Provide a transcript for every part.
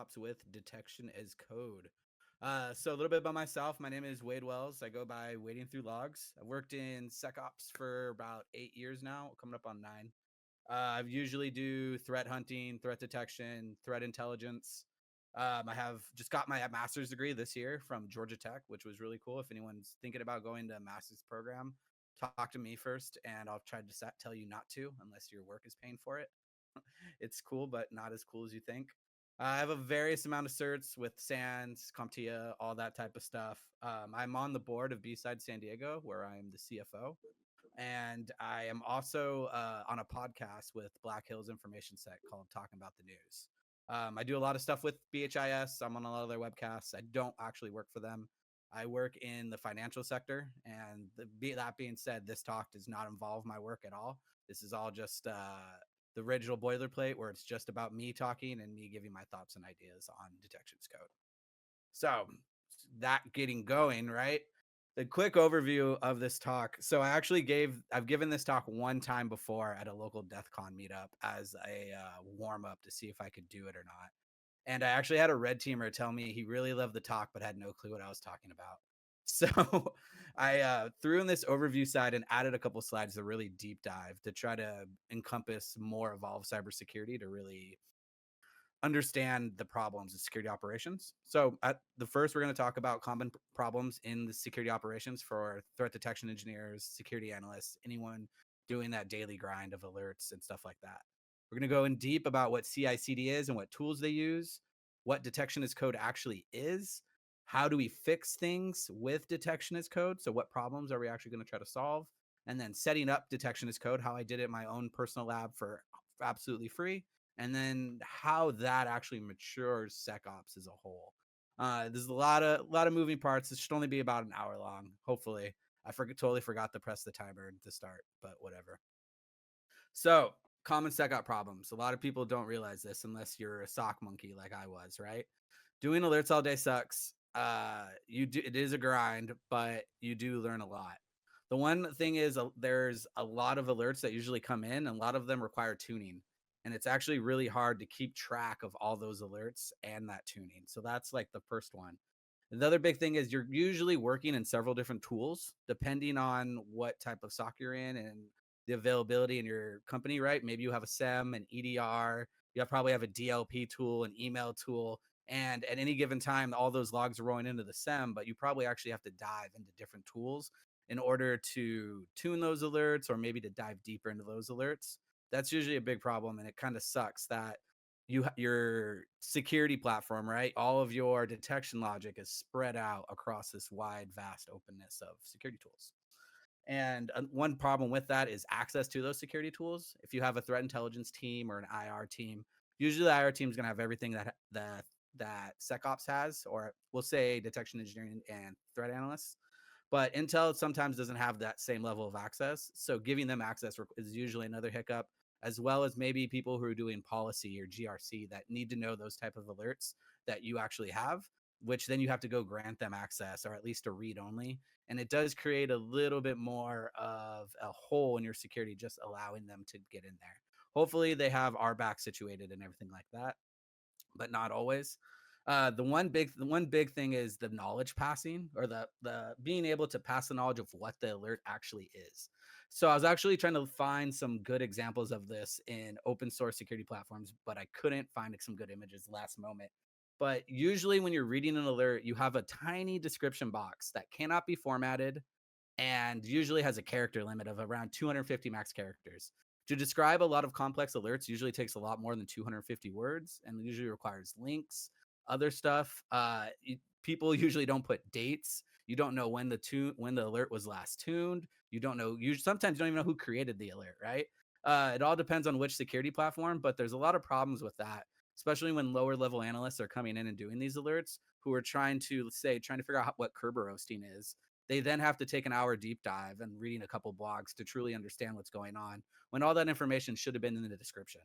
SecOps with detection as code. So a little bit about myself. My name is Wade Wells. I go by WadingThruLogs. I've worked in SecOps for about 8 years now, coming up on 9. I usually do threat hunting, threat detection, threat intelligence. I have just got my master's degree this year from Georgia Tech, which was really cool. If anyone's thinking about going to a master's program, talk to me first, and I'll try to tell you not to unless your work is paying for it. It's cool, but not as cool as you think. I have a various amount of certs with SANS, CompTIA, all that type of stuff. I'm on the board of B-Side San Diego, where I'm the CFO. And I am also on a podcast with Black Hills Information Set called Talking About the News. I do a lot of stuff with BHIS. I'm on a lot of their webcasts. I don't actually work for them. I work in the financial sector. And that being said, this talk does not involve my work at all. This is all just the original boilerplate where it's just about me talking and me giving my thoughts and ideas on detections code. So that getting going, right? The quick overview of this talk. So I've given this talk one time before at a local DEF CON meetup as a warm up to see if I could do it or not. And I actually had a red teamer tell me he really loved the talk, but had no clue what I was talking about. So I threw in this overview side and added a couple slides to really deep dive to try to encompass more evolved cybersecurity to really understand the problems of security operations. So at the first, we're going to talk about common problems in the security operations for threat detection engineers, security analysts, anyone doing that daily grind of alerts and stuff like that. We're going to go in deep about what CI/CD is and what tools they use, what detection as code actually is, how do we fix things with detection as code, so what problems are we actually going to try to solve, and then setting up detection as code, how I did it in my own personal lab for absolutely free, and then how that actually matures SecOps as a whole. There's a lot of moving parts. This should only be about an hour long, hopefully. I totally forgot to press the timer to start, but whatever. So, common SecOps problems. A lot of people don't realize this unless you're a sock monkey like I was, right? Doing alerts all day sucks. It is a grind, but you do learn a lot. The one thing is there's a lot of alerts that usually come in, and a lot of them require tuning. And it's actually really hard to keep track of all those alerts and that tuning. So that's like the first one. The other big thing is you're usually working in several different tools depending on what type of SOC you're in and the availability in your company, right? Maybe you have a SEM, an EDR, probably have a DLP tool, an email tool, and at any given time, all those logs are rolling into the SEM, but you probably actually have to dive into different tools in order to tune those alerts or maybe to dive deeper into those alerts. That's usually a big problem, and it kind of sucks that your security platform, right? All of your detection logic is spread out across this wide, vast openness of security tools. And one problem with that is access to those security tools. If you have a threat intelligence team or an IR team, usually the IR team is going to have everything that SecOps has, or we'll say detection engineering and threat analysts. But Intel sometimes doesn't have that same level of access. So giving them access is usually another hiccup, as well as maybe people who are doing policy or GRC that need to know those type of alerts that you actually have, which then you have to go grant them access or at least a read only. And it does create a little bit more of a hole in your security, just allowing them to get in there. Hopefully they have RBAC situated and everything like that, but not always. The one big thing is the knowledge passing, or the being able to pass the knowledge of what the alert actually is. So I was actually trying to find some good examples of this in open source security platforms, but I couldn't find some good images last moment. But usually when you're reading an alert, you have a tiny description box that cannot be formatted and usually has a character limit of around 250 max characters. To describe a lot of complex alerts usually takes a lot more than 250 words and usually requires links, other stuff. People usually don't put dates. You don't know when the alert was last tuned. You don't know. You sometimes don't even know who created the alert, right? It all depends on which security platform, but there's a lot of problems with that, especially when lower level analysts are coming in and doing these alerts who are trying to figure out what Kerber roasting is. They then have to take an hour deep dive and reading a couple blogs to truly understand what's going on, when all that information should have been in the description.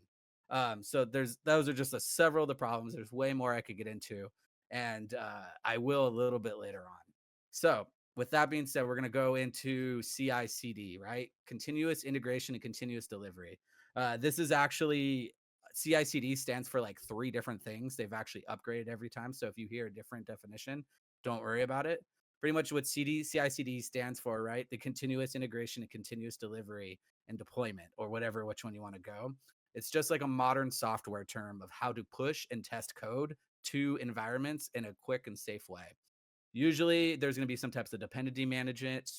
So those are just several of the problems. There's way more I could get into, and I will a little bit later on. So with that being said, we're going to go into CI/CD, right? Continuous integration and continuous delivery. This is actually CI/CD stands for like three different things. They've actually upgraded every time. So if you hear a different definition, don't worry about it. Pretty much what CI/CD stands for, right? The continuous integration and continuous delivery and deployment, or whatever, which one you want to go. It's just like a modern software term of how to push and test code to environments in a quick and safe way. Usually there's going to be some types of dependency management,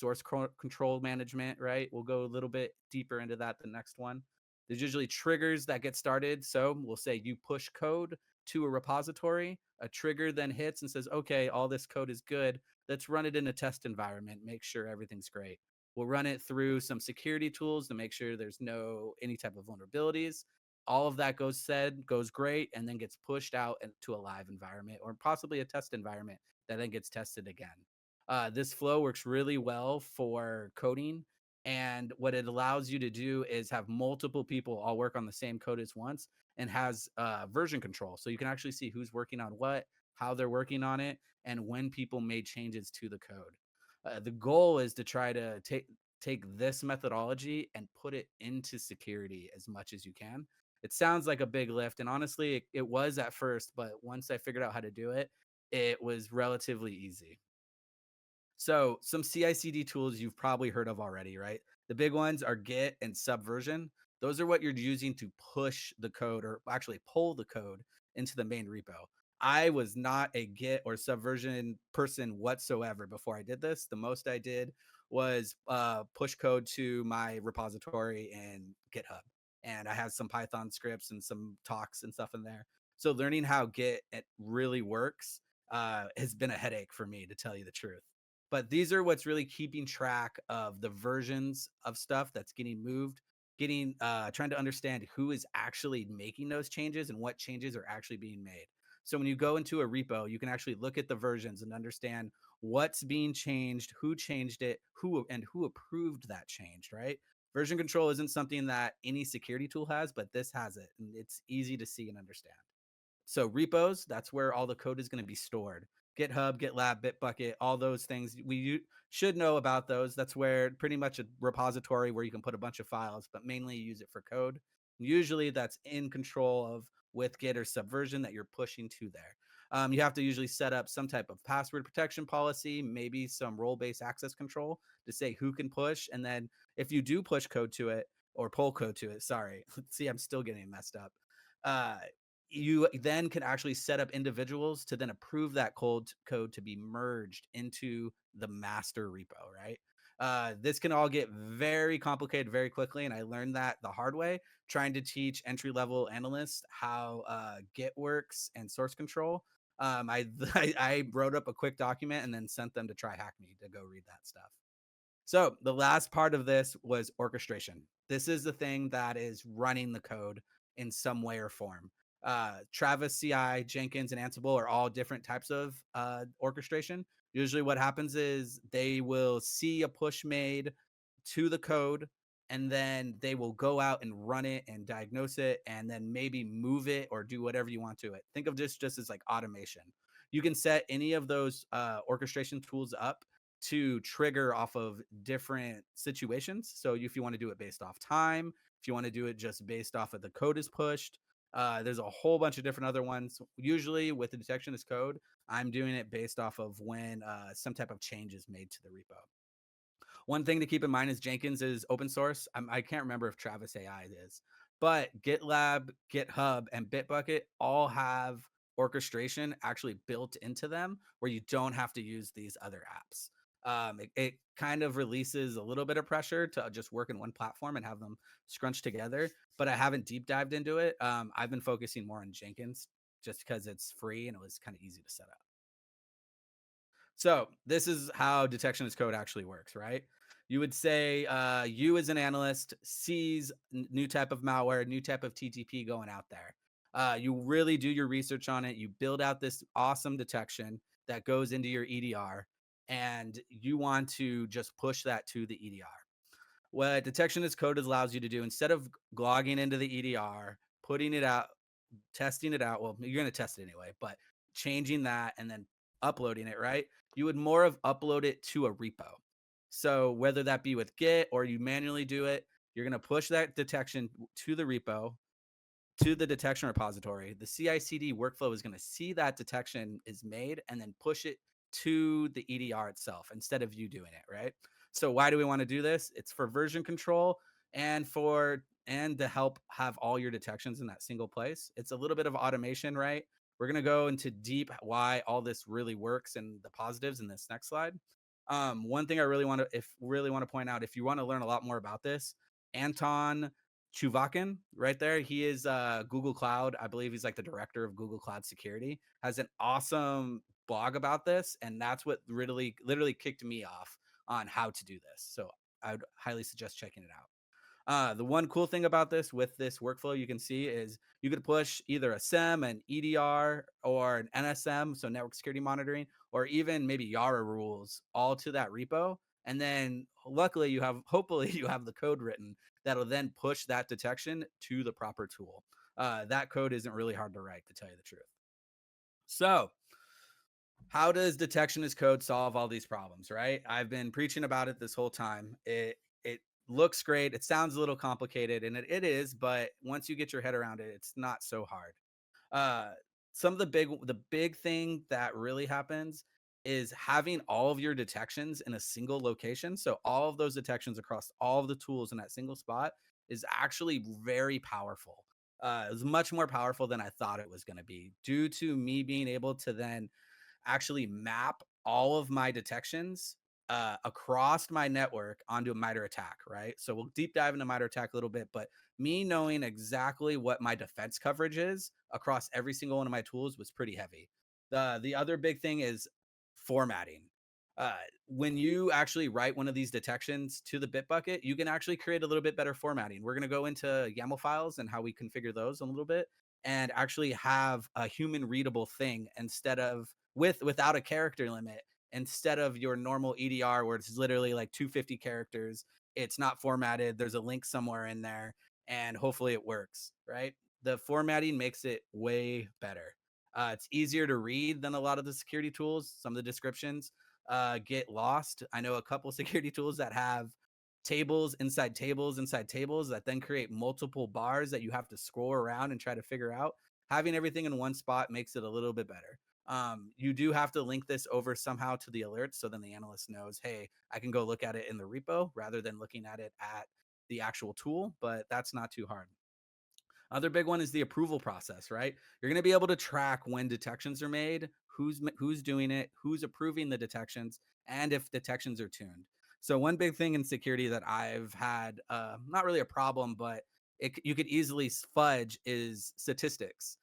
control management, right? We'll go a little bit deeper into that the next one. There's usually triggers that get started. So we'll say you push code to a repository, a trigger then hits and says, okay, all this code is good. Let's run it in a test environment, make sure everything's great. We'll run it through some security tools to make sure there's no any type of vulnerabilities. All of that goes great, and then gets pushed out into a live environment or possibly a test environment that then gets tested again. This flow works really well for coding. And what it allows you to do is have multiple people all work on the same code as once, and has version control. So you can actually see who's working on what, how they're working on it, and when people made changes to the code. The goal is to try to take this methodology and put it into security as much as you can. It sounds like a big lift, and honestly, it was at first, but once I figured out how to do it, it was relatively easy. So, some CI/CD tools you've probably heard of already, right? The big ones are Git and Subversion. Those are what you're using to push the code, or actually pull the code into the main repo. I was not a Git or Subversion person whatsoever before I did this. The most I did was push code to my repository in GitHub, and I had some Python scripts and some talks and stuff in there. So, learning how Git it really works has been a headache for me, to tell you the truth. But these are what's really keeping track of the versions of stuff that's getting moved, getting trying to understand who is actually making those changes and what changes are actually being made. So when you go into a repo, you can actually look at the versions and understand what's being changed it, who approved that change, right? Version control isn't something that any security tool has, but this has it, and it's easy to see and understand. So repos, that's where all the code is going to be stored. GitHub, GitLab, Bitbucket, all those things should know about those. That's where pretty much a repository where you can put a bunch of files, but mainly you use it for code. Usually that's in control of with Git or Subversion that you're pushing to there. You have to usually set up some type of password protection policy, maybe some role-based access control to say who can push. And then if you do push code to it or pull code to it, sorry, see, I'm still getting messed up. Uh, you then can actually set up individuals to then approve that code to be merged into the master repo, right? This can all get very complicated very quickly, and I learned that the hard way trying to teach entry level analysts how Git works and source control. I wrote up a quick document and then sent them to try hack me to go read that stuff. So the last part of this was orchestration. This is the thing that is running the code in some way or form. Travis CI, Jenkins, and Ansible are all different types of orchestration. Usually, what happens is they will see a push made to the code, and then they will go out and run it and diagnose it, and then maybe move it or do whatever you want to it. Think of this just as like automation. You can set any of those orchestration tools up to trigger off of different situations. So if you want to do it based off time, if you want to do it just based off of the code is pushed, there's a whole bunch of different other ones. Usually with the detection as code, I'm doing it based off of when some type of change is made to the repo. One thing to keep in mind is Jenkins is open source. I can't remember if Travis AI is, but GitLab, GitHub, and Bitbucket all have orchestration actually built into them where you don't have to use these other apps. It kind of releases a little bit of pressure to just work in one platform and have them scrunched together, but I haven't deep dived into it. I've been focusing more on Jenkins just because it's free and it was kind of easy to set up. So this is how detection as code actually works, right? You would say you as an analyst sees new type of malware, new type of TTP going out there. You really do your research on it. You build out this awesome detection that goes into your EDR, and you want to just push that to the EDR. What detection as code allows you to do, instead of logging into the EDR, putting it out, testing it out. Well, you're going to test it anyway, but changing that and then uploading it, right? You would more of upload it to a repo. So whether that be with Git or you manually do it, you're going to push that detection to the repo, to the detection repository, the CI/CD workflow is going to see that detection is made and then push it to the EDR itself instead of you doing it, right? So why do we want to do this? It's for version control and to help have all your detections in that single place. It's a little bit of automation, right? We're going to go into deep why all this really works and the positives in this next slide. One thing I really want to point out, if you want to learn a lot more about this, Anton Chuvakin, right there. He is Google Cloud. I believe he's like the director of Google Cloud Security. Has an awesome blog about this, and that's what really literally kicked me off on how to do this. So I would highly suggest checking it out. The one cool thing about this with this workflow you can see is you could push either a SIEM, an EDR, or an NSM, so network security monitoring, or even maybe Yara rules all to that repo. And then luckily hopefully you have the code written that'll then push that detection to the proper tool. That code isn't really hard to write, to tell you the truth. So how does detection as code solve all these problems, right? I've been preaching about it this whole time. It looks great. It sounds a little complicated, and it is, but once you get your head around it, it's not so hard. Uh, some of the big thing that really happens is having all of your detections in a single location. So all of those detections across all of the tools in that single spot is actually very powerful. It's much more powerful than I thought it was going to be, due to me being able to then actually map all of my detections across my network onto a MITRE ATT&CK, right? So we'll deep dive into MITRE ATT&CK a little bit, but me knowing exactly what my defense coverage is across every single one of my tools was pretty heavy. The other big thing is formatting. Uh, when you actually write one of these detections to the Bitbucket, you can actually create a little bit better formatting. We're going to go into YAML files and how we configure those a little bit, and actually have a human readable thing instead of without a character limit, instead of your normal EDR where it's literally like 250 characters. It's not formatted. There's a link somewhere in there, and hopefully it works, right? The formatting makes it way better. It's easier to read than a lot of the security tools. Some of the descriptions get lost. I know a couple security tools that have tables inside tables inside tables that then create multiple bars that you have to scroll around and try to figure out. Having everything in one spot makes it a little bit better. You do have to link this over somehow to the alerts, so then the analyst knows, hey, I can go look at it in the repo rather than looking at it at the actual tool, but that's not too hard. Other big one is the approval process, right? You're going to be able to track when detections are made, who's doing it, who's approving the detections, and if detections are tuned. So one big thing in security that I've had, not really a problem, but you could easily fudge, is statistics.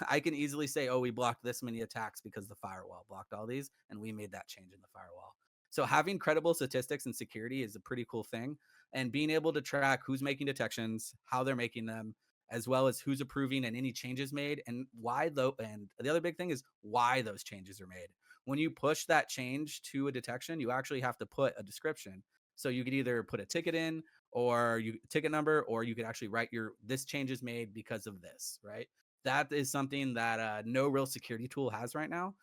I can easily say, oh, we blocked this many attacks because the firewall blocked all these, and we made that change in the firewall. So having credible statistics in security is a pretty cool thing, and being able to track who's making detections, how they're making them, as well as who's approving and any changes made, and why though. And the other big thing is why those changes are made. When you push that change to a detection, you actually have to put a description. So you could either put a ticket in, or you ticket number, or you could actually write this change is made because of this, right? That is something that no real security tool has right now.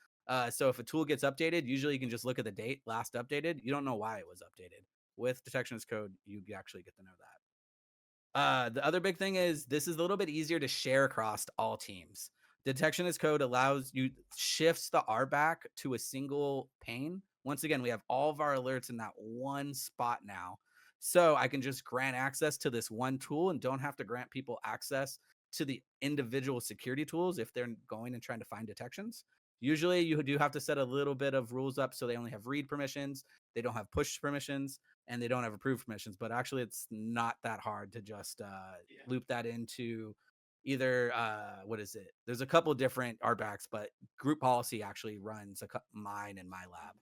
So if a tool gets updated, usually you can just look at the date last updated. You don't know why it was updated. With detection as code, you actually get to know that. The other big thing is this is a little bit easier to share across all teams. Detection as code allows you shifts the RBAC to a single pane. Once again, we have all of our alerts in that one spot now. So I can just grant access to this one tool and don't have to grant people access to the individual security tools if they're going and trying to find detections. Usually you do have to set a little bit of rules up so they only have read permissions, they don't have push permissions, and they don't have approved permissions. But actually, it's not that hard to just loop that into either what is it? There's a couple different RBACs, but group policy actually runs mine in my lab.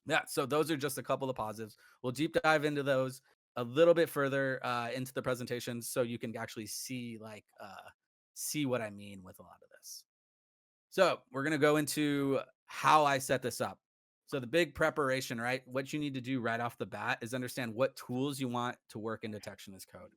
Yeah, so those are just a couple of positives. We'll deep dive into those a little bit further into the presentation, so you can actually see what I mean with a lot of this. So we're going to go into how I set this up. So the big preparation, right? What you need to do right off the bat is understand what tools you want to work in detection as code.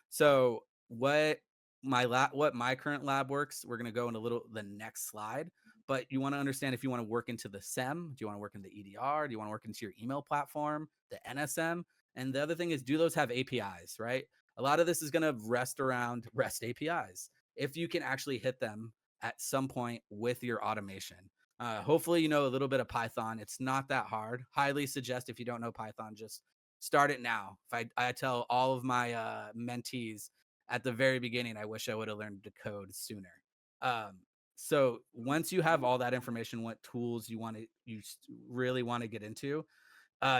So what my current lab works, we're going to go in the next slide, but you want to understand if you want to work into the SIEM, do you want to work in the EDR, do you want to work into your email platform, the NSM? And the other thing is, do those have APIs, right? A lot of this is going to rest around REST APIs. if you can actually hit them at some point with your automation. Hopefully, you know a little bit of Python. It's not that hard. Highly suggest if you don't know Python, just start it now. If I tell all of my mentees at the very beginning, I wish I would have learned to code sooner. Um, so once you have all that information, what tools you really want to get into,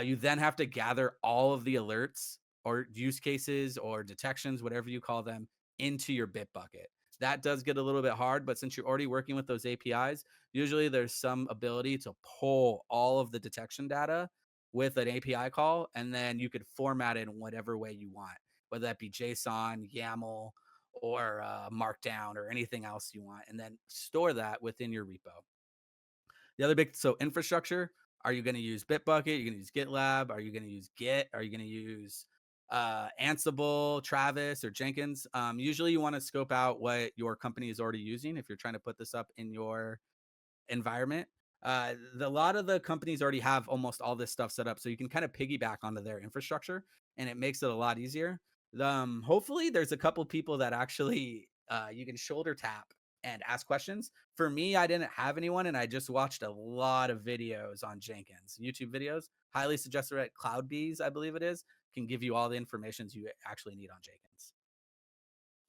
you then have to gather all of the alerts or use cases or detections, whatever you call them, into your bit bucket. That does get a little bit hard, but since you're already working with those APIs, usually there's some ability to pull all of the detection data with an API call, and then you could format it in whatever way you want, whether that be JSON, YAML, or Markdown, or anything else you want, and then store that within your repo. The other big, so infrastructure, are you going to use Bitbucket? Are you going to use GitLab? Are you going to use Git? Are you going to use Ansible, Travis, or Jenkins? Usually you want to scope out what your company is already using if you're trying to put this up in your environment. A lot of the companies already have almost all this stuff set up, so you can kind of piggyback onto their infrastructure, and it makes it a lot easier. Hopefully, there's a couple people that actually you can shoulder tap and ask questions. For me, I didn't have anyone, and I just watched a lot of videos on Jenkins, YouTube videos. Highly suggested at CloudBees, I believe it is, can give you all the information you actually need on Jenkins.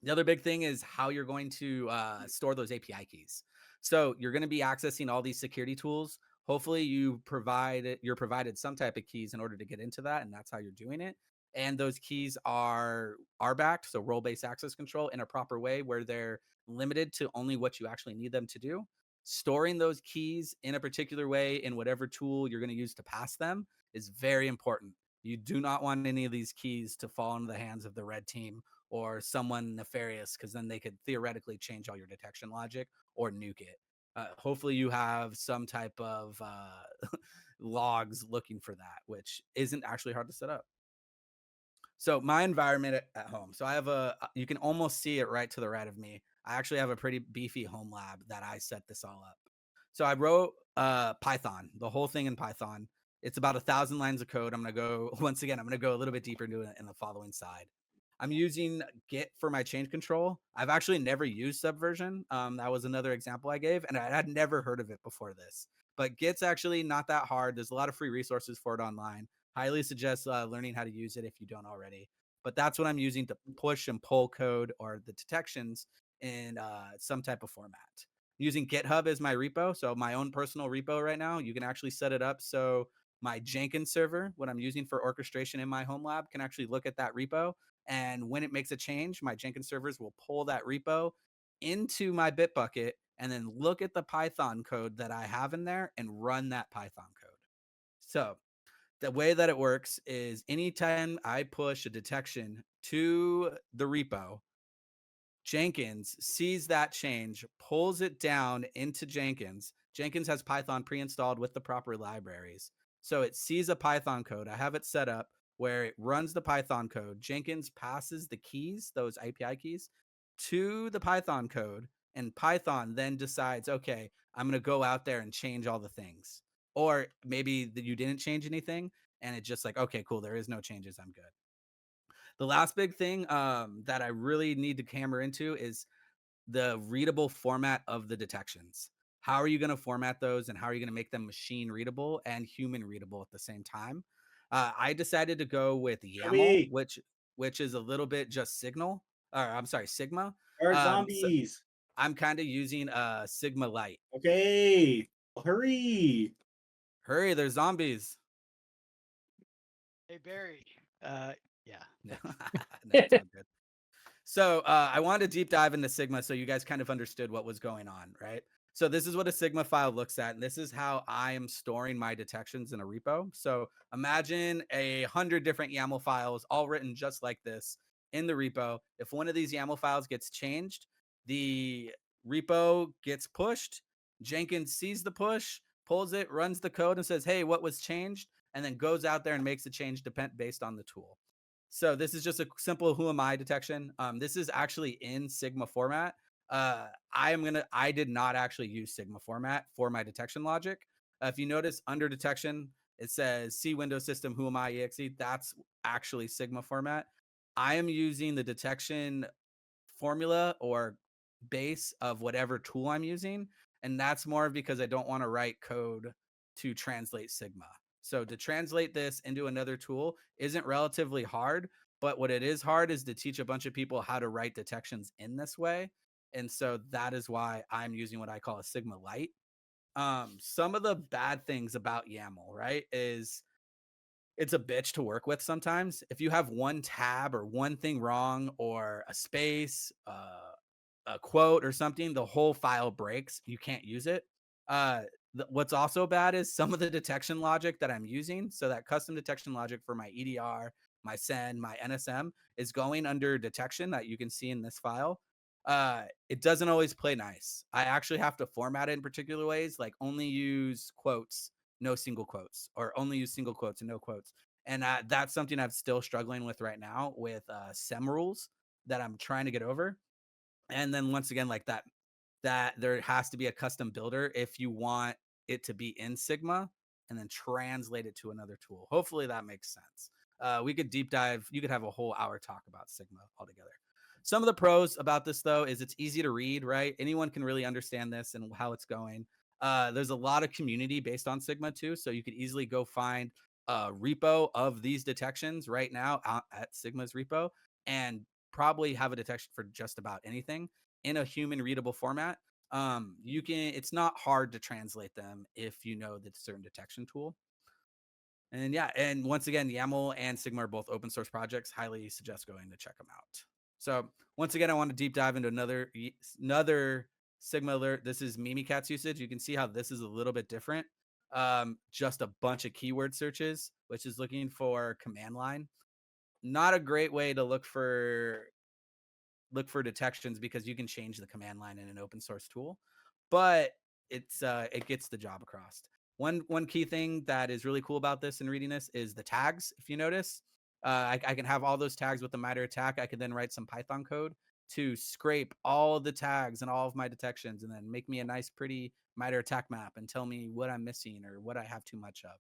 The other big thing is how you're going to store those API keys. So you're going to be accessing all these security tools. Hopefully, you're provided some type of keys in order to get into that, and that's how you're doing it. And those keys are backed, so role-based access control, in a proper way where they're limited to only what you actually need them to do. Storing those keys in a particular way in whatever tool you're going to use to pass them is very important. You do not want any of these keys to fall into the hands of the red team or someone nefarious, because then they could theoretically change all your detection logic or nuke it. Hopefully, you have some type of logs looking for that, which isn't actually hard to set up. So my environment at home. So I have you can almost see it right to the right of me. I actually have a pretty beefy home lab that I set this all up. So I wrote Python, the whole thing in Python. It's about 1,000 lines of code. I'm going to go, once again, I'm going to go a little bit deeper into it in the following side. I'm using Git for my change control. I've actually never used Subversion. That was another example I gave, and I had never heard of it before this. But Git's actually not that hard. There's a lot of free resources for it online. Highly suggest learning how to use it if you don't already. But that's what I'm using to push and pull code or the detections in some type of format. I'm using GitHub as my repo, so my own personal repo right now. You can actually set it up so my Jenkins server, what I'm using for orchestration in my home lab, can actually look at that repo. And when it makes a change, my Jenkins servers will pull that repo into my Bitbucket and then look at the Python code that I have in there and run that Python code. So the way that it works is anytime I push a detection to the repo, Jenkins sees that change, pulls it down into Jenkins. Jenkins has Python pre-installed with the proper libraries. So it sees a Python code. I have it set up where it runs the Python code. Jenkins passes the keys, those API keys, to the Python code. And Python then decides, okay, I'm going to go out there and change all the things. Or maybe you didn't change anything and it's just like, okay, cool, there is no changes. I'm good. The last big thing that I really need to hammer into is the readable format of the detections. How are you going to format those, and how are you going to make them machine readable and human readable at the same time? I decided to go with Show YAML, me. which is a little bit just Signal, or I'm sorry, Sigma. There are So zombies. I'm kind of using Sigma Light. Okay. Hurry. Hurry, there's zombies. Hey Barry. Yeah, No, thanks. it's all good. So I wanted to deep dive into Sigma so you guys kind of understood what was going on, right? So this is what a Sigma file looks at, and this is how I am storing my detections in a repo. So imagine 100 different YAML files, all written just like this in the repo. If one of these YAML files gets changed, the repo gets pushed. Jenkins sees the push, pulls it, runs the code, and says, "Hey, what was changed?" And then goes out there and makes the change based on the tool. So this is just a simple who am I detection. This is actually in Sigma format. I did not actually use Sigma format for my detection logic. If you notice under detection, it says C Windows System who am I exe. That's actually Sigma format. I am using the detection formula or base of whatever tool I'm using. And that's more because I don't want to write code to translate Sigma. So to translate this into another tool isn't relatively hard, but what it is hard is to teach a bunch of people how to write detections in this way. And so that is why I'm using what I call a Sigma Lite. Some of the bad things about YAML, right, is it's a bitch to work with sometimes. If you have one tab or one thing wrong or a space, a quote or something, the whole file breaks. You can't use it. What's also bad is some of the detection logic that I'm using. So that custom detection logic for my EDR, my send, my NSM is going under detection that you can see in this file. It doesn't always play nice. I actually have to format it in particular ways, like only use quotes, no single quotes, or only use single quotes and no quotes. And that's something I'm still struggling with right now with SEM rules that I'm trying to get over. And then once again, like that there has to be a custom builder if you want it to be in Sigma and then translate it to another tool. Hopefully that makes sense. We could deep dive. You could have a whole hour talk about Sigma altogether. Some of the pros about this though is it's easy to read, right? Anyone can really understand this and how it's going. There's a lot of community based on Sigma too, so you could easily go find a repo of these detections right now at Sigma's repo and probably have a detection for just about anything in a human readable format. You can, it's not hard to translate them if you know the certain detection tool. And yeah, and once again, YAML and Sigma are both open source projects. Highly suggest going to check them out. So once again, I want to deep dive into another Sigma alert. This is Mimikatz usage. You can see how this is a little bit different. Just a bunch of keyword searches, which is looking for command line. Not a great way to look for detections because you can change the command line in an open source tool, but it gets the job across. One key thing that is really cool about this and reading this is the tags. If you notice, I can have all those tags with the MITRE ATT&CK. I could then write some Python code to scrape all the tags and all of my detections and then make me a nice pretty MITRE ATT&CK map and tell me what I'm missing or what I have too much of.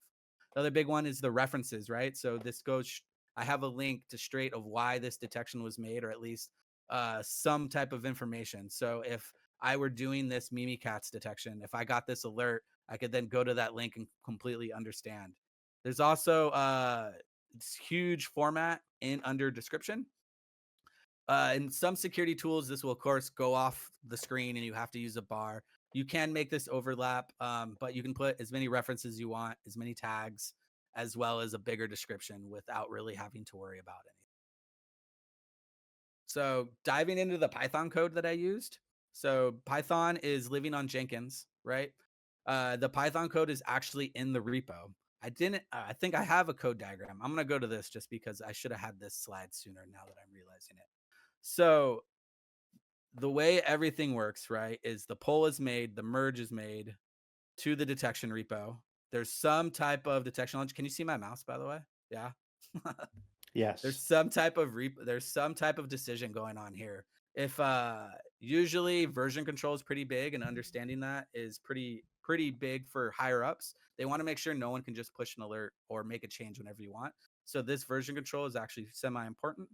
The other big one is the references, right? So this goes, I have a link to straight of why this detection was made, or at least some type of information. So if I were doing this Mimikatz detection, if I got this alert, I could then go to that link and completely understand. There's also this huge format in under description. In some security tools, this will of course go off the screen and you have to use a bar. You can make this overlap, but you can put as many references as you want, as many tags, as well as a bigger description without really having to worry about anything. So diving into the Python code that I used. So Python is living on Jenkins, right? The Python code is actually in the repo. I think I have a code diagram. I'm going to go to this just because I should have had this slide sooner now that I'm realizing it. So the way everything works, right, is the pull is made, the merge is made to the detection repo. There's some type of detection launch. Can you see my mouse, by the way? Yeah. Yes. There's some type of decision going on here. If usually version control is pretty big and understanding that is pretty big for higher ups. They want to make sure no one can just push an alert or make a change whenever you want. So this version control is actually semi important.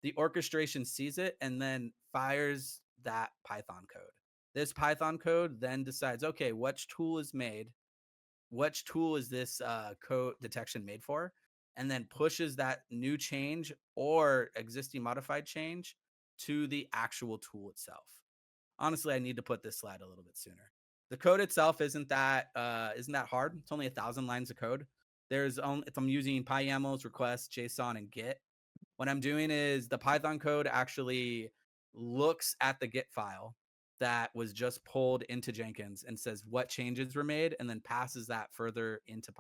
The orchestration sees it and then fires that Python code. This Python code then decides, okay, which tool is this code detection made for, and then pushes that new change or existing modified change to the actual tool itself. Honestly, I need to put this slide a little bit sooner. The code itself isn't that hard. It's only 1,000 lines of code. There's only, if I'm using PyYAMLs, requests, JSON, and Git, what I'm doing is the Python code actually looks at the Git file that was just pulled into Jenkins and says what changes were made, and then passes that further into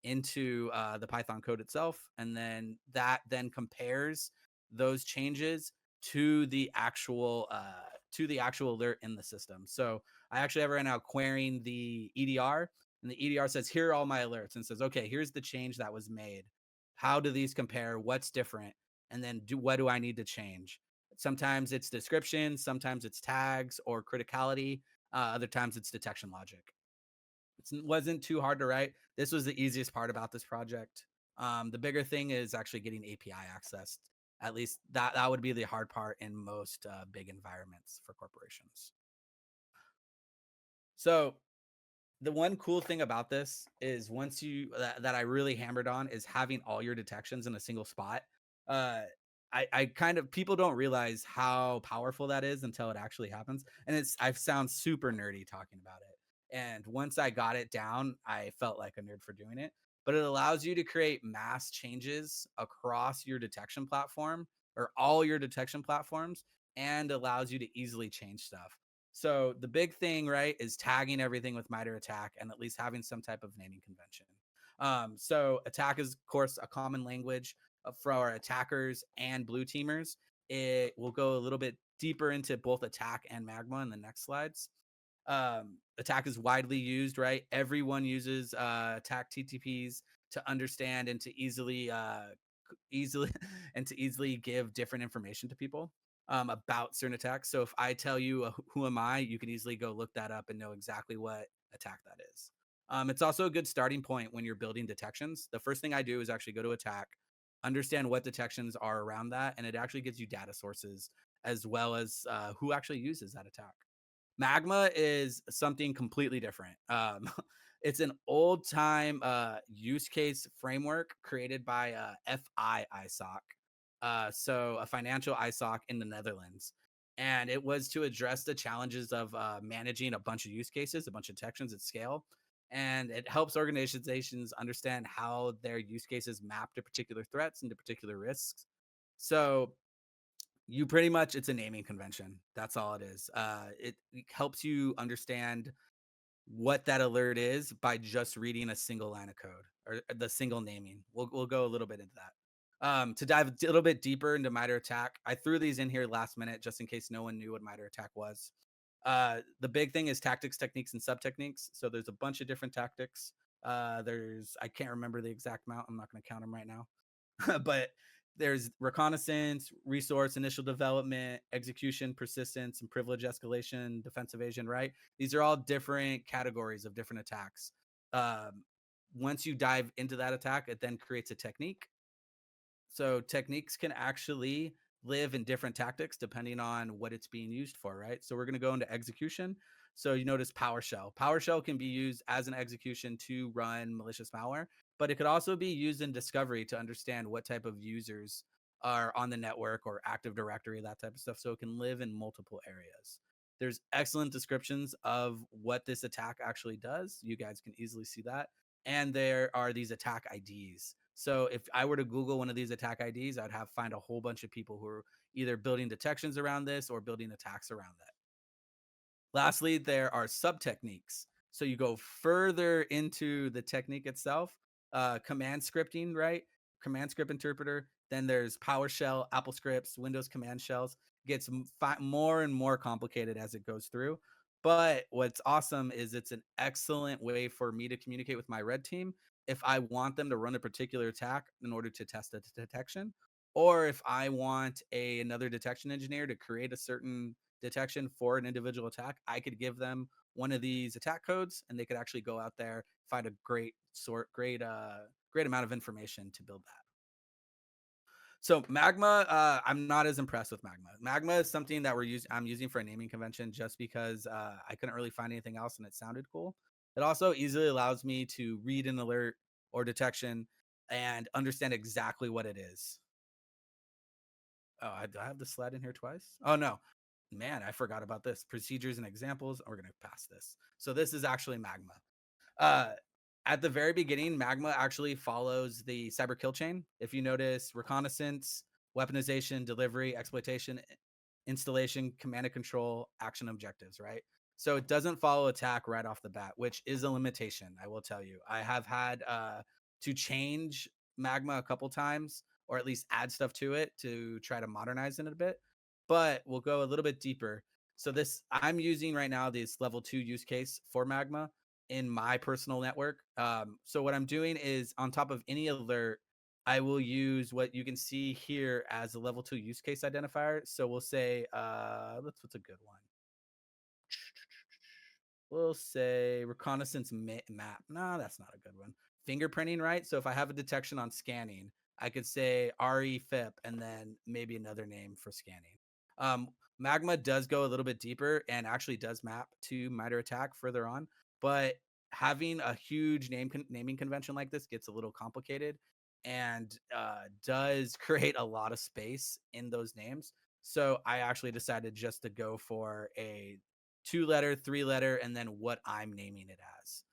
the Python code itself, and then that then compares those changes to the actual alert in the system. So I actually have right now querying the EDR, and the EDR says, here are all my alerts, and says, okay, here's the change that was made. How do these compare? What's different? And then what do I need to change? Sometimes it's description, sometimes it's tags or criticality, other times it's detection logic. It wasn't too hard to write. This was the easiest part about this project. The bigger thing is actually getting API access At least that would be the hard part in most big environments for corporations. So the one cool thing about this is once that I really hammered on is having all your detections in a single spot. Uh, I kind of people don't realize how powerful that is until it actually happens, and I sound super nerdy talking about it. And once I got it down, I felt like a nerd for doing it. But it allows you to create mass changes across your detection platform or all your detection platforms, and allows you to easily change stuff. So the big thing, right, is tagging everything with MITRE ATT&CK and at least having some type of naming convention. So attack is, of course, a common language for our attackers and blue teamers. It will go a little bit deeper into both attack and magma in the next slides. Attack is widely used, right? Everyone uses attack TTPs to understand and to easily easily give different information to people about certain attacks. So if I tell you who am I, you can easily go look that up and know exactly what attack that is. It's also a good starting point when you're building detections. The first thing I do is actually go to attack, understand what detections are around that, and it actually gives you data sources as well as who actually uses that attack. Magma is something completely different. It's an old time use case framework created by FI ISOC, so a financial ISOC in the Netherlands. And it was to address the challenges of managing a bunch of use cases, a bunch of detections at scale. And it helps organizations understand how their use cases map to particular threats and to particular risks. So you pretty much, it's a naming convention. That's all it is. It helps you understand what that alert is by just reading a single line of code or the single naming. We'll go a little bit into that. To dive a little bit deeper into MITRE ATT&CK, I threw these in here last minute just in case no one knew what MITRE ATT&CK was. The big thing is tactics, techniques, and sub techniques. So there's a bunch of different tactics. I can't remember the exact amount. I'm not going to count them right now. But there's reconnaissance, resource, initial development, execution, persistence, and privilege escalation, defense evasion, right? These are all different categories of different attacks. Once you dive into that attack, it then creates a technique. So techniques can actually live in different tactics depending on what it's being used for, right? So we're going to go into execution. So you notice PowerShell. PowerShell can be used as an execution to run malicious malware, but it could also be used in discovery to understand what type of users are on the network or Active Directory, that type of stuff. So it can live in multiple areas. There's excellent descriptions of what this attack actually does. You guys can easily see that. And there are these attack IDs. So if I were to Google one of these attack IDs, I'd find a whole bunch of people who are either building detections around this or building attacks around that. Lastly, there are sub techniques. So you go further into the technique itself, command scripting, right? Command script interpreter. Then there's PowerShell, Apple scripts, Windows command shells. Gets more and more complicated as it goes through. But what's awesome is it's an excellent way for me to communicate with my red team if I want them to run a particular attack in order to test a detection, or if I want another detection engineer to create a certain detection for an individual attack, I could give them one of these attack codes and they could actually go out there, find a great amount of information to build that. So Magma, I'm not as impressed with Magma. Magma is something that I'm using for a naming convention just because I couldn't really find anything else and it sounded cool. It also easily allows me to read an alert or detection and understand exactly what it is. Do I have the slide in here twice? Oh no, man, I forgot about this. Procedures and examples. We're gonna pass this. So this is actually Magma. Uh, at the very beginning, Magma actually follows the cyber kill chain. If you notice, reconnaissance, weaponization, delivery, exploitation, installation, command and control, action objectives, right? So it doesn't follow attack right off the bat, which is a limitation. I will tell you. I have had to change Magma a couple times, or at least add stuff to it to try to modernize it a bit. But we'll go a little bit deeper. So this I'm using right now this level 2 use case for Magma in my personal network. So what I'm doing is on top of any alert, I will use what you can see here as a level 2 use case identifier. So we'll say, what's a good one? We'll say reconnaissance map. No, that's not a good one. Fingerprinting, right? So if I have a detection on scanning, I could say REFIP and then maybe another name for scanning. Magma does go a little bit deeper and actually does map to MITRE ATT&CK further on, but having a huge naming convention like this gets a little complicated and does create a lot of space in those names. So I actually decided just to go for a 2-letter, 3-letter, and then what I'm naming it as.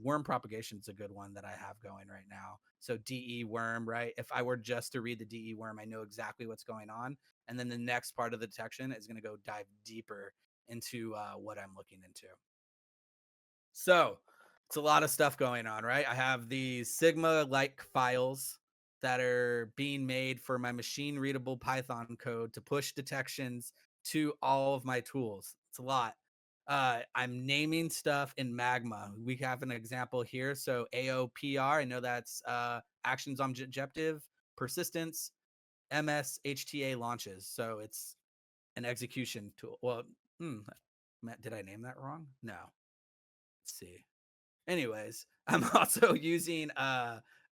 Worm propagation is a good one that I have going right now. So DE worm, right? If I were just to read the DE worm, I know exactly what's going on. And then the next part of the detection is going to go dive deeper into what I'm looking into. So it's a lot of stuff going on, right? I have these Sigma-like files that are being made for my machine readable Python code to push detections to all of my tools. It's a lot. I'm naming stuff in Magma. We have an example here. So AOPR, I know that's actions on objective, persistence, MSHTA launches. So it's an execution tool. Well, did I name that wrong? No. Let's see. Anyways, I'm also using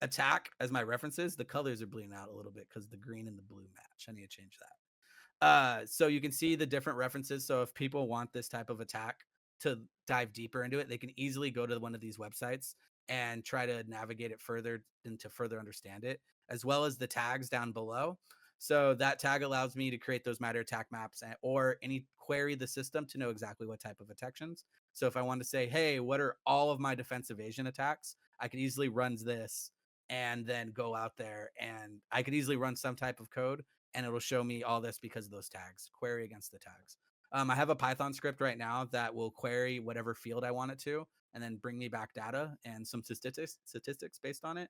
attack as my references. The colors are bleeding out a little bit because the green and the blue match. I need to change that. So you can see the different references. So if people want this type of attack to dive deeper into it, they can easily go to one of these websites and try to navigate it further and to further understand it, as well as the tags down below. So that tag allows me to create those MITRE ATT&CK maps or any query the system to know exactly what type of detections. So if I want to say, hey, what are all of my defense evasion attacks? I could easily run this and then go out there and I could easily run some type of code and it'll show me all this because of those tags, query against the tags. I have a Python script right now that will query whatever field I want it to, and then bring me back data and some statistics based on it.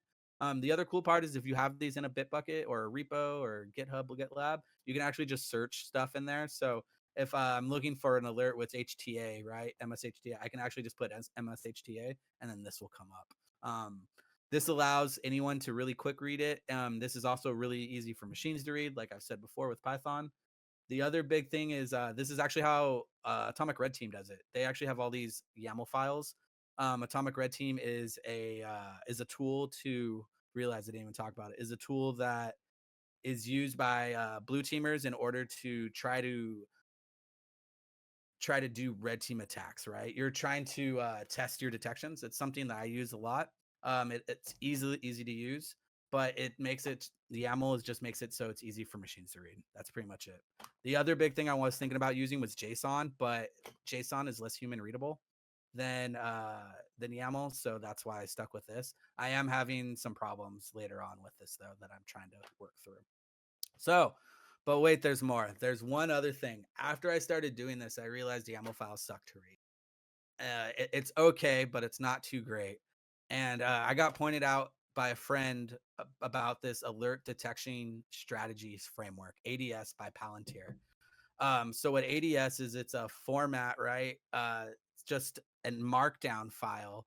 The other cool part is if you have these in a Bitbucket or a repo or GitHub or GitLab, you can actually just search stuff in there. So if I'm looking for an alert with HTA, right, MSHTA, I can actually just put MSHTA, and then this will come up. This allows anyone to really quick read it. This is also really easy for machines to read, like I've said before with Python. The other big thing is this is actually how Atomic Red Team does it. They actually have all these YAML files. Atomic Red Team is a tool to realize I didn't even talk about it. Is a tool that is used by blue teamers in order to try to do red team attacks, right? You're trying to test your detections. It's something that I use a lot. It's easy to use, but it makes it, the YAML is just makes it so it's easy for machines to read. That's pretty much it. The other big thing I was thinking about using was JSON, but JSON is less human readable than YAML, so that's why I stuck with this. I am having some problems later on with this though that I'm trying to work through. So, but wait, there's more. There's one other thing. After I started doing this, I realized YAML files suck to read. It's okay, but it's not too great. And I got pointed out by a friend about this alert detection strategies framework, ADS by Palantir. So what ADS is, it's a format, right? It's just a markdown file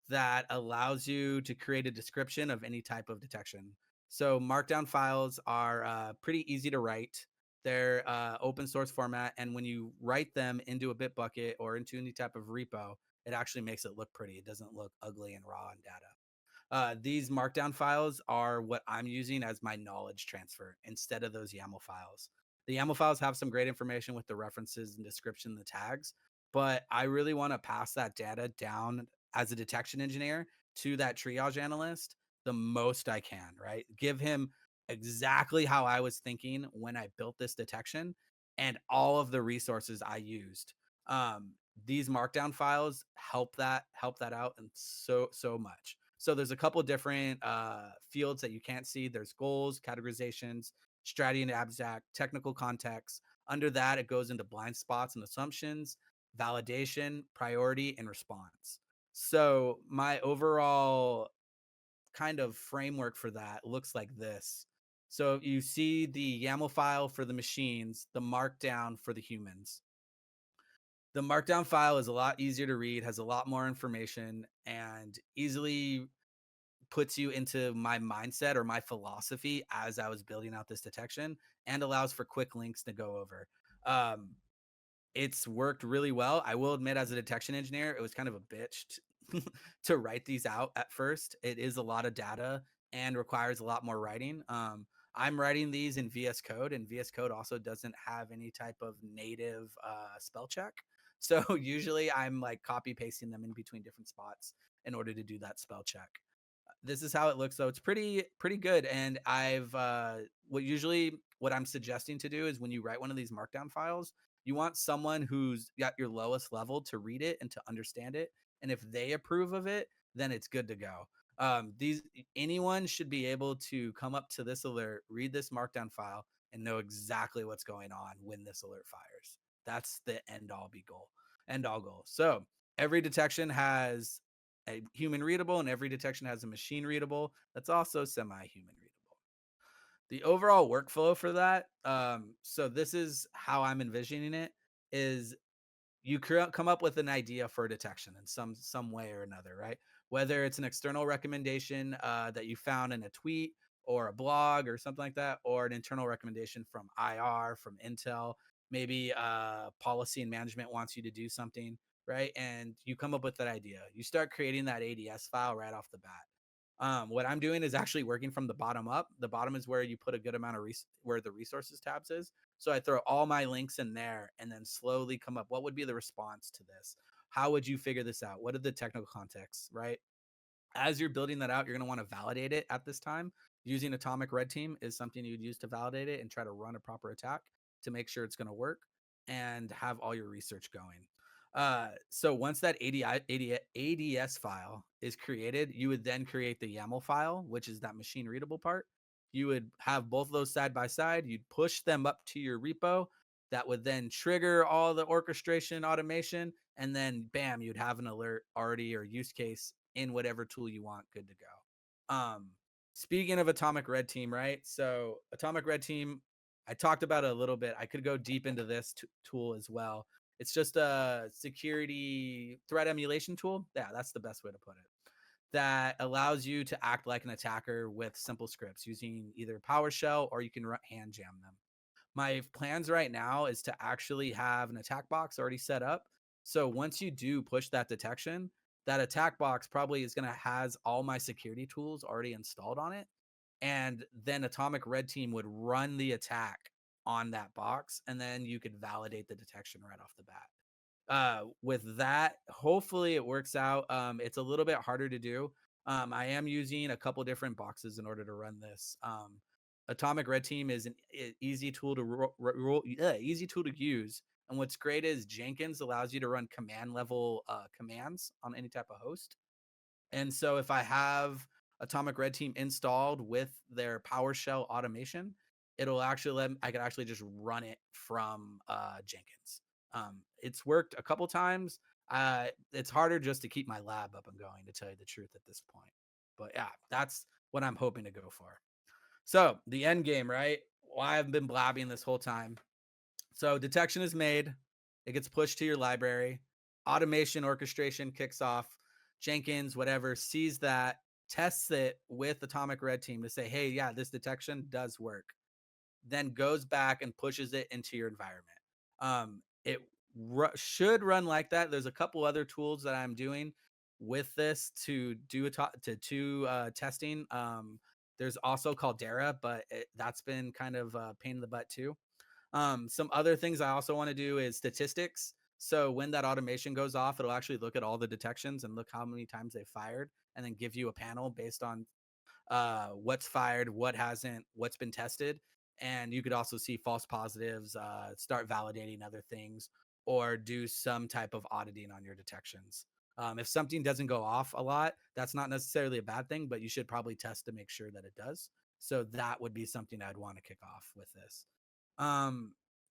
that allows you to create a description of any type of detection. So markdown files are pretty easy to write. They're open source format, and when you write them into a Bitbucket or into any type of repo, it actually makes it look pretty. It doesn't look ugly and raw in data. These markdown files are what I'm using as my knowledge transfer instead of those YAML files. The YAML files have some great information with the references and description, the tags, but I really want to pass that data down as a detection engineer to that triage analyst the most I can, right? Give him exactly how I was thinking when I built this detection and all of the resources I used. These markdown files help that out and so much. So there's a couple different fields that you can't see. There's goals, categorizations, strategy and abstract, technical context. Under that, it goes into blind spots and assumptions, validation, priority, and response. So my overall kind of framework for that looks like this. So you see the YAML file for the machines, the markdown for the humans. The markdown file is a lot easier to read, has a lot more information, and easily puts you into my mindset or my philosophy as I was building out this detection, and allows for quick links to go over. It's worked really well. I will admit, as a detection engineer, it was kind of a bitch to write these out at first. It is a lot of data and requires a lot more writing. I'm writing these in VS Code, and VS Code also doesn't have any type of native spell check. So usually I'm like copy pasting them in between different spots in order to do that spell check. This is how it looks, though. It's pretty good. And I've what I'm suggesting to do is when you write one of these markdown files, you want someone who's got your lowest level to read it and to understand it. And if they approve of it, then it's good to go. Anyone should be able to come up to this alert, read this markdown file, and know exactly what's going on when this alert fires. That's the end all goal. So every detection has a human readable, and every detection has a machine readable that's also semi-human readable. The overall workflow for that, so this is how I'm envisioning it, is you come up with an idea for a detection in some way or another, right? Whether it's an external recommendation that you found in a tweet or a blog or something like that, or an internal recommendation from IR, from Intel, maybe policy and management wants you to do something, right? And you come up with that idea. You start creating that ADS file right off the bat. What I'm doing is actually working from the bottom up. The bottom is where you put a good amount of where the resources tabs is. So I throw all my links in there and then slowly come up. What would be the response to this? How would you figure this out? What are the technical contexts, right? As you're building that out, you're going to want to validate it at this time. Using Atomic Red Team is something you'd use to validate it and try to run a proper attack to make sure it's going to work and have all your research going. So once that ADS file is created, you would then create the YAML file, which is that machine readable part. You would have both of those side by side. You'd push them up to your repo. That would then trigger all the orchestration automation. And then bam, you'd have an alert already or use case in whatever tool you want, good to go. Speaking of Atomic Red Team, right? So Atomic Red Team, I talked about it a little bit. I could go deep into this tool as well. It's just a security threat emulation tool. Yeah, that's the best way to put it. That allows you to act like an attacker with simple scripts using either PowerShell or you can hand jam them. My plans right now is to actually have an attack box already set up. So once you do push that detection, that attack box probably is going to has all my security tools already installed on it. And then Atomic Red Team would run the attack on that box, and then you could validate the detection right off the bat. With that, hopefully it works out. It's a little bit harder to do. I am using a couple different boxes in order to run this. Atomic Red Team is an easy tool to easy tool to use. And what's great is Jenkins allows you to run command level commands on any type of host. And so if I have Atomic Red Team installed with their PowerShell automation, it'll actually I could actually just run it from Jenkins. It's worked a couple times. It's harder just to keep my lab up and going, to tell you the truth at this point. But yeah, that's what I'm hoping to go for. So the end game, right? Well, I've been blabbing this whole time. So detection is made. It gets pushed to your library. Automation orchestration kicks off. Jenkins, whatever, sees that, tests it with Atomic Red Team to say, hey, yeah, this detection does work. Then goes back and pushes it into your environment. It should run like that. There's a couple other tools that I'm doing with this to do testing. There's also Caldera, but that's been kind of a pain in the butt too. Some other things I also want to do is statistics. So when that automation goes off, it'll actually look at all the detections and look how many times they fired, and then give you a panel based on what's fired, what hasn't, what's been tested. And you could also see false positives, start validating other things, or do some type of auditing on your detections. If something doesn't go off a lot, that's not necessarily a bad thing, but you should probably test to make sure that it does. So that would be something I'd want to kick off with this.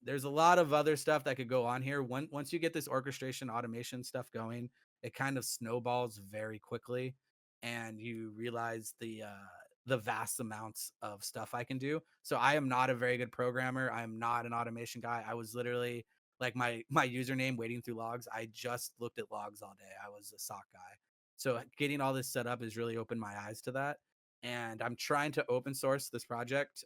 There's a lot of other stuff that could go on here. Once you get this orchestration automation stuff going, it kind of snowballs very quickly, and you realize the vast amounts of stuff I can do. So I am not a very good programmer. I am not an automation guy. I was literally like my username WadingThruLogs. I just looked at logs all day. I was a SOC guy. So getting all this set up has really opened my eyes to that. And I'm trying to open source this project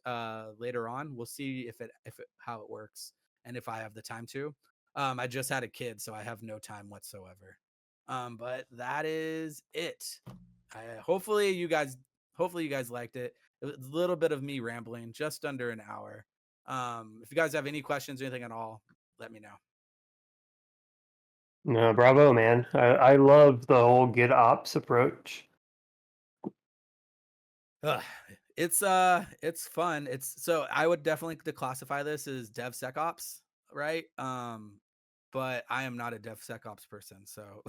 later on. We'll see if it how it works and if I have the time to. I just had a kid, so I have no time whatsoever. But that is it. Hopefully you guys hopefully you guys liked it. It was a little bit of me rambling, just under an hour. If you guys have any questions or anything at all, let me know. No, bravo, man. I love the whole GitOps approach. Ugh, it's fun. So I would definitely classify this as DevSecOps, right? But I am not a DevSecOps person, so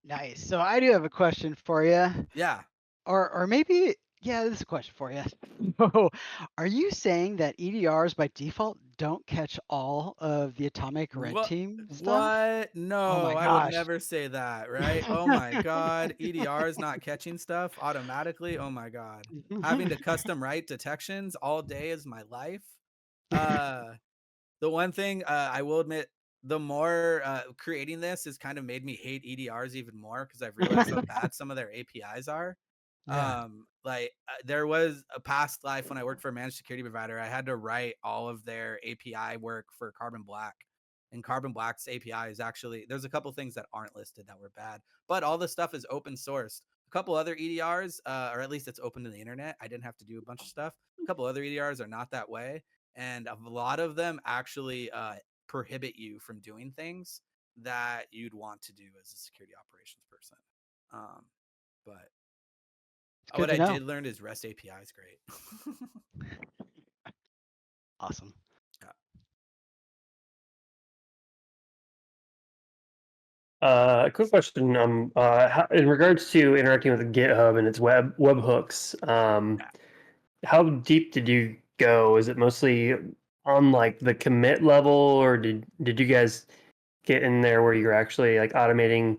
Nice. So I do have a question for you, yeah. or maybe yeah, this is a question for you. So, are you saying that EDRs by default don't catch all of the atomic red What? team stuff? What? Oh No, my I would gosh. never say that, right? Oh my God. EDR is not catching stuff automatically. Oh my God. Having to custom write detections all day is my life. Uh, the one thing I will admit, the more creating this has kind of made me hate EDRs even more because I've realized how bad some of their APIs are. Yeah. There was a past life when I worked for a managed security provider. I had to write all of their API work for Carbon Black, and Carbon Black's API is actually, there's a couple things that aren't listed that were bad, but all this stuff is open sourced. A couple other EDRs, or at least it's open to the internet. I didn't have to do a bunch of stuff. A couple other EDRs are not that way, and a lot of them actually prohibit you from doing things that you'd want to do as a security operations person. But It's good what to I know. did learn is REST API is great. Awesome. Yeah. Quick question. In regards to interacting with GitHub and its webhooks, how deep did you go? Is it mostly on like the commit level, or did you guys get in there where you're actually like automating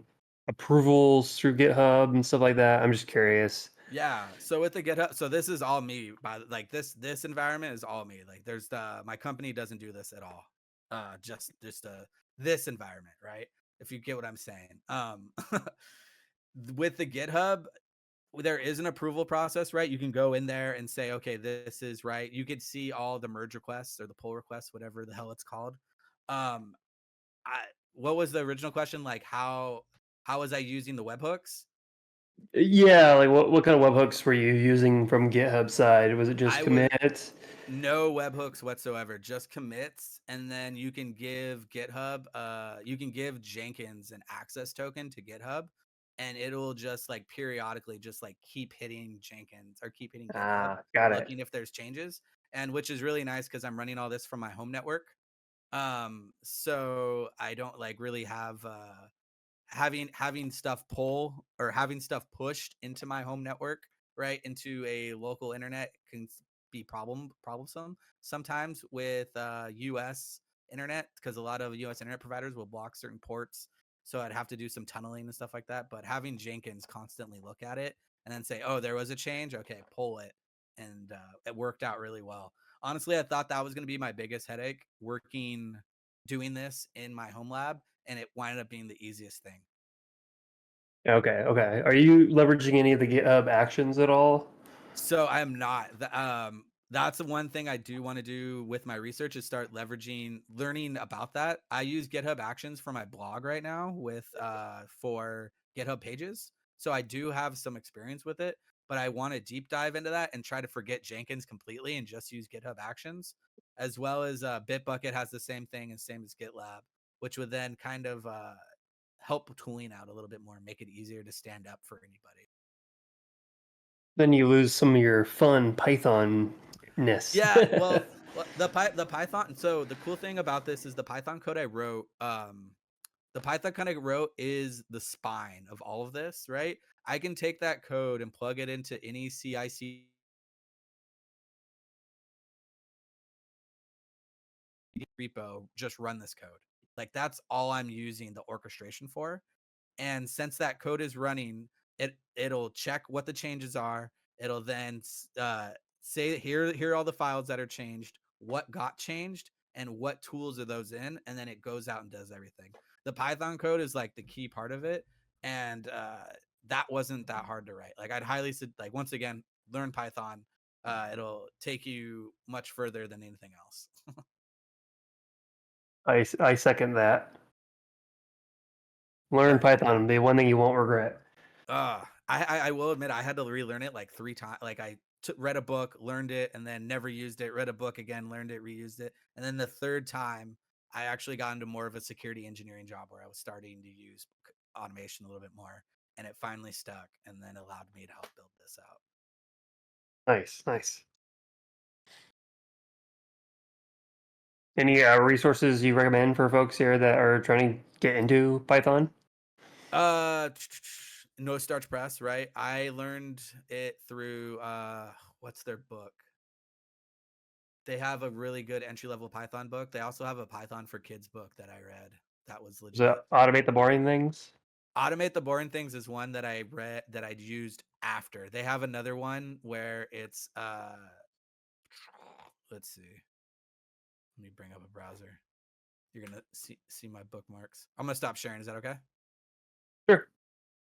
approvals through GitHub and stuff like that? I'm just curious. Yeah. So with the GitHub, so this is all me. By like this environment is all me. Like there's my company doesn't do this at all. Just this environment, right? If you get what I'm saying. With the GitHub, there is an approval process, right? You can go in there and say, okay, this is right. You could see all the merge requests or the pull requests, whatever the hell it's called. Um, I what was the original question? Like how was I using the webhooks? Yeah, like what kind of webhooks were you using from GitHub side? Was it just I was commits? No webhooks whatsoever, just commits, and then you can give you can give Jenkins an access token to GitHub, and it'll just like periodically just like keep hitting Jenkins or keep hitting GitHub, Ah, got it. looking if there's changes, and which is really nice because I'm running all this from my home network. So I don't like really have having stuff pull or having stuff pushed into my home network, right, into a local internet can be problemsome sometimes with US internet, because a lot of US internet providers will block certain ports, so I'd have to do some tunneling and stuff like that. But having Jenkins constantly look at it and then say, oh, there was a change, okay, pull it, and it worked out really well. Honestly, I thought that was going to be my biggest headache doing this in my home lab, and it wound up being the easiest thing. Okay, okay. Are you leveraging any of the GitHub actions at all? So I am not. That's the one thing I do want to do with my research is start learning about that. I use GitHub Actions for my blog right now with for GitHub Pages. So I do have some experience with it, but I want to deep dive into that and try to forget Jenkins completely and just use GitHub Actions, as well as Bitbucket has the same thing and same as GitLab, which would then kind of help tooling out a little bit more and make it easier to stand up for anybody. Then you lose some of your fun Python-ness. Yeah, well, the Python. So the cool thing about this is the Python code I wrote. The Python code I wrote is the spine of all of this, right? I can take that code and plug it into any CI/CD repo. Just run this code. Like that's all I'm using the orchestration for. And since that code is running, it'll check what the changes are. It'll then say here are all the files that are changed, what got changed, and what tools are those in, and then it goes out and does everything. The Python code is like the key part of it, and that wasn't that hard to write. Like I'd highly like once again learn Python. It'll take you much further than anything else. I second that. Learn Yeah. Python, the one thing you won't regret. I will admit I had to relearn it like 3 times. Like I read a book, learned it, and then never used it. Read a book again, learned it, reused it, and then the third time I actually got into more of a security engineering job where I was starting to use automation a little bit more, and it finally stuck, and then allowed me to help build this out. Nice, nice. Any resources you recommend for folks here that are trying to get into Python? No Starch Press, right? I learned it through what's their book? They have a really good entry level Python book. They also have a Python for Kids book that I read. That was So legit. automate the boring things. Automate the Boring Things is one that I read that I used after. They have another one where it's let's see. Let me bring up a browser. You're gonna see my bookmarks. I'm gonna stop sharing. Is that okay? Sure.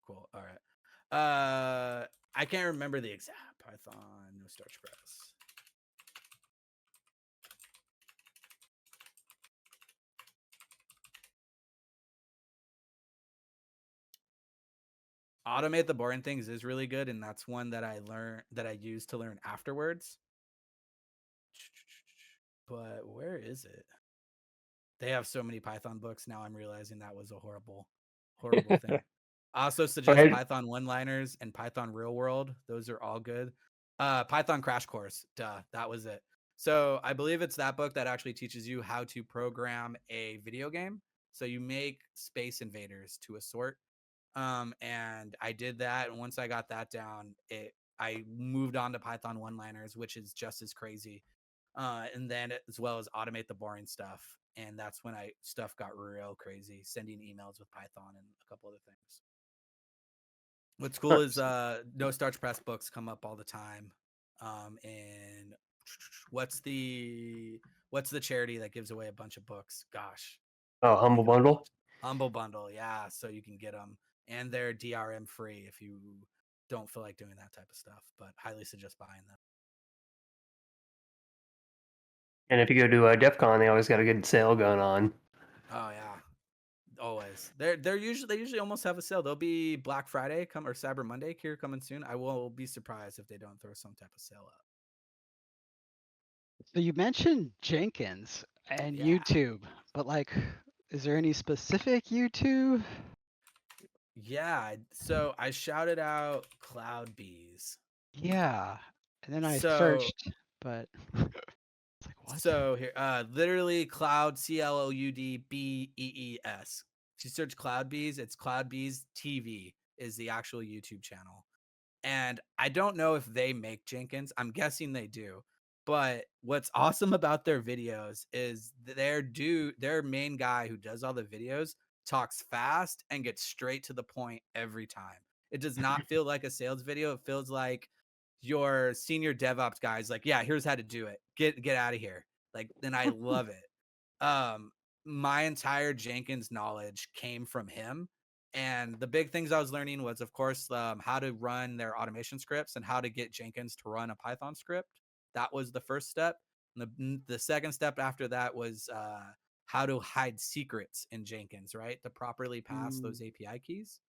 Cool. All right. I can't remember the exact Python no starch press. Automate the Boring Things is really good, and that's one that I use to learn afterwards. But where is it? They have so many Python books now. I'm realizing that was a horrible thing. I also suggest Right. Python one-liners and Python Real World. Those are all good. Python Crash Course. Duh, that was it. So I believe it's that book that actually teaches you how to program a video game. So you make Space Invaders to a sort. And I did that. And once I got that down, I moved on to Python one-liners, which is just as crazy. And then as well as automate the boring stuff. And that's when stuff got real crazy, sending emails with Python and a couple other things. What's cool is no starch press books come up all the time. And what's the charity that gives away a bunch of books? Gosh. Oh, Humble Bundle. Humble Bundle, yeah. So you can get them, and they're DRM free if you don't feel like doing that type of stuff. But highly suggest buying them. And if you go to DEF CON, they always got a good sale going on. Oh yeah, always. They usually almost have a sale. There'll be Black Friday or Cyber Monday here coming soon. I will be surprised if they don't throw some type of sale up. So you mentioned Jenkins and Yeah. YouTube, but like, is there any specific YouTube? Yeah. So I shouted out Cloud Bees. Yeah. And then I So searched, but it's like, what? So here, literally Cloud CloudBees. If you search Cloud Bees, it's Cloud Bees TV is the actual YouTube channel. And I don't know if they make Jenkins. I'm guessing they do. But what's awesome about their videos is their main guy who does all the videos talks fast and gets straight to the point every time. It does not feel like a sales video. It feels like your senior DevOps guys like, yeah, here's how to do it. Get out of here. Like, and I love it. My entire Jenkins knowledge came from him. And the big things I was learning was, of course, how to run their automation scripts and how to get Jenkins to run a Python script. That was the first step. And the second step after that was how to hide secrets in Jenkins, right? To properly pass those API keys.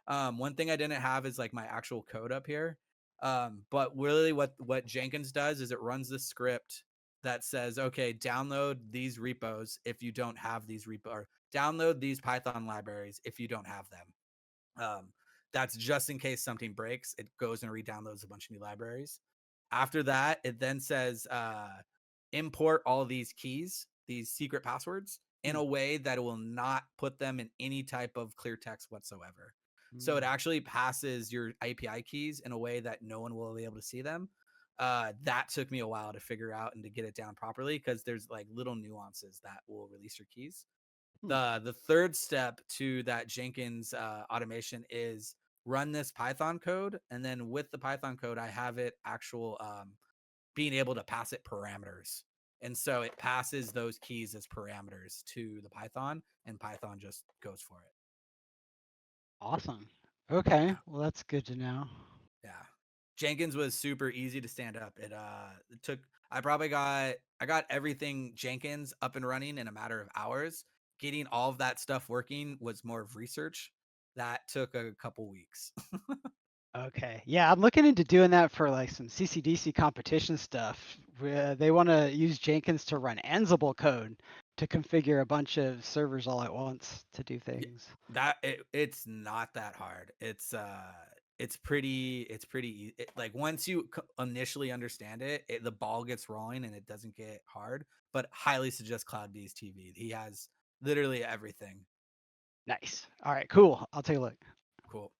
One thing I didn't have is like my actual code up here. But really what Jenkins does is it runs the script that says, okay, download these repos if you don't have these or download these Python libraries if you don't have them. That's just in case something breaks. It goes and re-downloads a bunch of new libraries. After that, it then says import all these keys, these secret passwords, in a way that it will not put them in any type of clear text whatsoever. So it actually passes your API keys in a way that no one will be able to see them. That took me a while to figure out and to get it down properly because there's like little nuances that will release your keys. The third step to that Jenkins automation is run this Python code, and then with the Python code, I have it actual being able to pass it parameters. And so it passes those keys as parameters to the Python, and Python just goes for it. Awesome. Okay, Yeah. well that's good to know. Yeah. Jenkins was super easy to stand up. It took I got everything Jenkins up and running in a matter of hours. Getting all of that stuff working was more of research. That took a couple weeks. Okay. Yeah, I'm looking into doing that for like some CCDC competition stuff. Where they want to use Jenkins to run Ansible code to configure a bunch of servers all at once to do things. It's not that hard. It's pretty like once you initially understand it, the ball gets rolling and it doesn't get hard. But highly suggest CloudD's TV. He has literally everything. Nice. All right, cool. I'll take a look. Cool.